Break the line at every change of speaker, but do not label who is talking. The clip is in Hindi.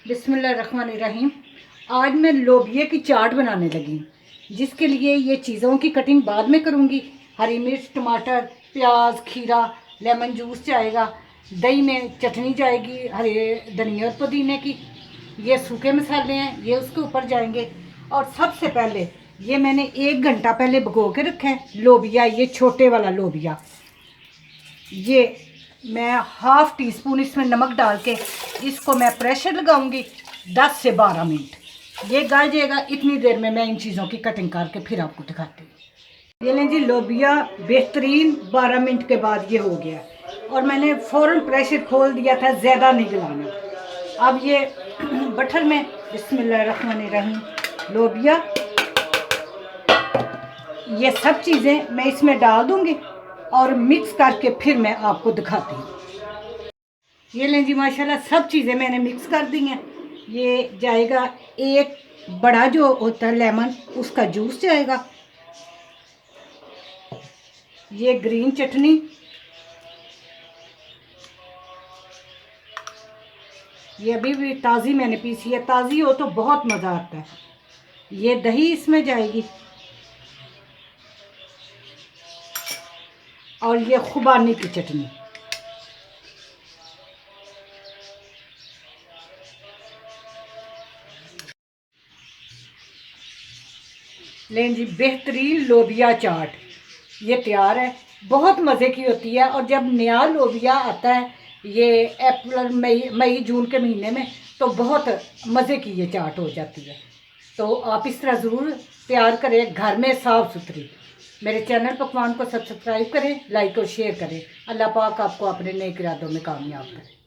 बिस्मिल्लाहिर्रहमानिर्रहीम। आज मैं लोबिया की चाट बनाने लगी, जिसके लिए ये चीज़ों की कटिंग बाद में करूँगी। हरी मिर्च, टमाटर, प्याज, खीरा, लेमन जूस जाएगा, दही में चटनी जाएगी हरे धनिया और पुदीने की। ये सूखे मसाले हैं, ये उसके ऊपर जाएंगे। और सबसे पहले ये मैंने 1 घंटा पहले भिगो के रखा है लोबिया, ये छोटे वाला लोबिया। ये मैं हाफ़ टी स्पून इसमें नमक डाल के इसको मैं प्रेशर लगाऊंगी 10 से 12 मिनट। ये गल जाएगा। इतनी देर में मैं इन चीज़ों की कटिंग करके फिर आपको दिखाती हूँ। ये लें जी, लोबिया बेहतरीन 12 मिनट के बाद ये हो गया और मैंने फ़ौरन प्रेशर खोल दिया था, ज़्यादा नहीं गलाना। अब ये बटर में बिस्मिल्लाहिर्रहमानिर्रहीम लोबिया, ये सब चीज़ें मैं इसमें डाल दूँगी और मिक्स करके फिर मैं आपको दिखाती हूँ। ये लें जी, माशाल्लाह सब चीज़ें मैंने मिक्स कर दी हैं। ये जाएगा एक बड़ा जो होता है लेमन, उसका जूस जाएगा। ये ग्रीन चटनी, ये अभी भी ताज़ी मैंने पीसी है, ताज़ी हो तो बहुत मज़ा आता है। ये दही इसमें जाएगी और ये खुबानी की चटनी। लें जी, बेहतरीन लोबिया चाट ये तैयार है। बहुत मज़े की होती है। और जब नया लोबिया आता है ये अप्रैल मई जून के महीने में, तो बहुत मज़े की ये चाट हो जाती है। तो आप इस तरह ज़रूर तैयार करें घर में, साफ़ सुथरी। मेरे चैनल पकवान को सब्सक्राइब करें, लाइक और शेयर करें। अल्लाह पाक आपको अपने नेक इरादों में कामयाब करें।